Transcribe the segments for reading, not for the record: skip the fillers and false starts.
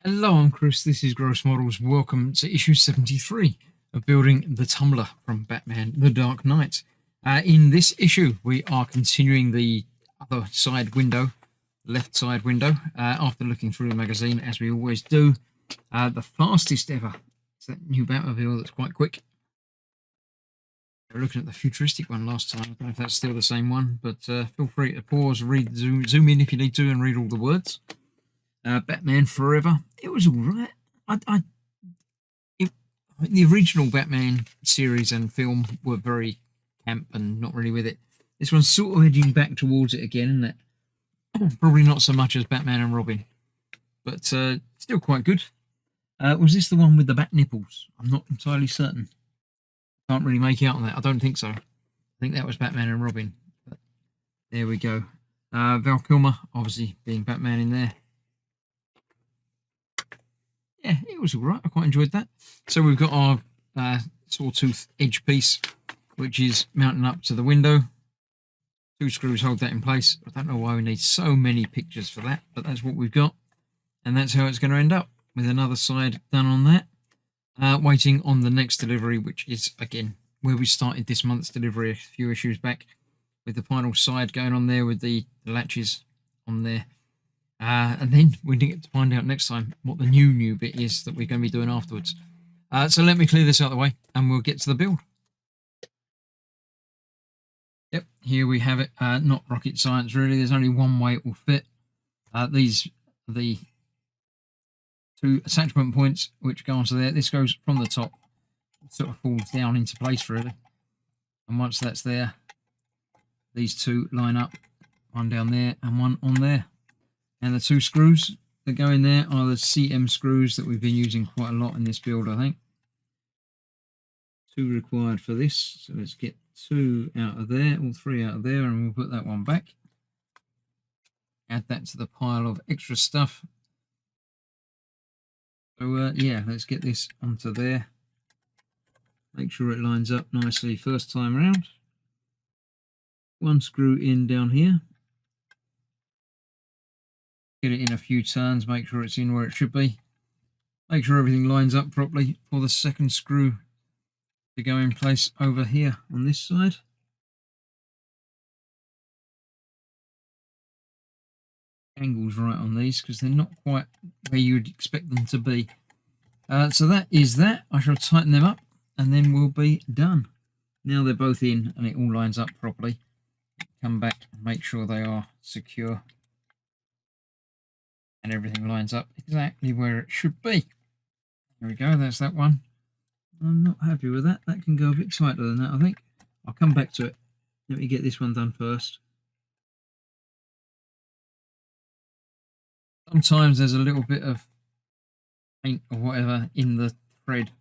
Hello, I'm Chris. This is Gross Models. Welcome to issue 73 of Building the Tumbler from Batman The Dark Knight. In this issue, we are continuing the other side window, left side window, after looking through the magazine, as we always do. The fastest ever. It's that new Batmobile that's quite quick. We were looking at the futuristic one last time. I don't know if that's still the same one, but feel free to pause, read, zoom in if you need to, and read all the words. Batman Forever. It was all right. The original Batman series and film were very camp and not really with it. This one's sort of edging back towards it again, isn't it? Probably not so much as Batman and Robin, but still quite good. Was this the one with the bat nipples? I'm not entirely certain. Can't really make out on that. I don't think so. I think that was Batman and Robin. But there we go. Val Kilmer, obviously being Batman in there. Yeah, it was all right. I quite enjoyed that. So we've got our sawtooth edge piece, which is mounting up to the window. 2 screws hold that in place. I don't know why we need so many pictures for that, but that's what we've got. And that's how it's going to end up, with another side done on that. Waiting on the next delivery, which is, again, where we started this month's delivery a few issues back, with the final side going on there with the latches on there. And then we didn't get to find out next time what the new bit is that we're going to be doing afterwards. So let me clear this out of the way and we'll get to the build. Yep, here we have it. Not rocket science really. There's only one way it will fit. These are the 2 attachment points which go onto there. This goes from the top. It sort of falls down into place really. And once that's there, these 2 line up. One down there and one on there. And the 2 screws that go in there are the CM screws that we've been using quite a lot in this build, I think. 2 required for this. So let's get 2 out of there, all 3 out of there, and we'll put that one back. Add that to the pile of extra stuff. So yeah, let's get this onto there. Make sure it lines up nicely first time around. 1 screw in down here. Get it in a few turns, make sure it's in where it should be. Make sure everything lines up properly for the second screw to go in place over here on this side. Angles right on these because they're not quite where you'd expect them to be. So that is that. I shall tighten them up and then we'll be done. Now they're both in and it all lines up properly. Come back and make sure they are secure. And everything lines up exactly where it should be. There we go, that's that one. I'm not happy with that. That can go a bit tighter than that, I think. I'll come back to it. Let me get this one done first. Sometimes there's a little bit of paint or whatever in the thread.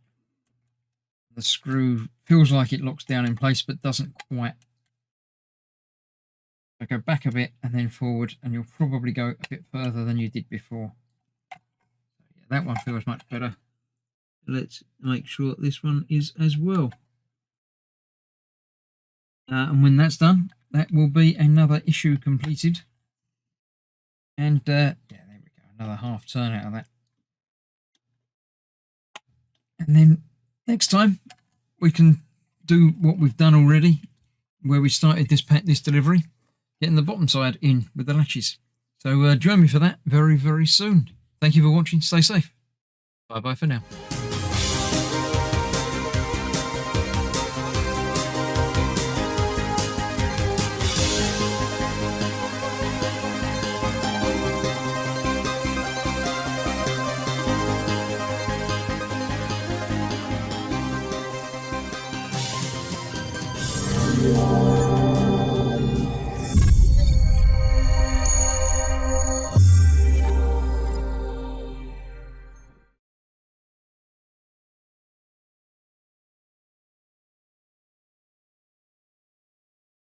The screw feels like it locks down in place, but doesn't quite. So go back a bit and then forward, and you'll probably go a bit further than you did before. So yeah, that one feels much better. Let's make sure this one is as well. And when that's done, that will be another issue completed. And yeah, there we go, another half turn out of that. And then next time we can do what we've done already, where we started this delivery. Getting the bottom side in with the latches. So join me for that very, very soon. Thank you for watching. Stay safe. Bye-bye for now.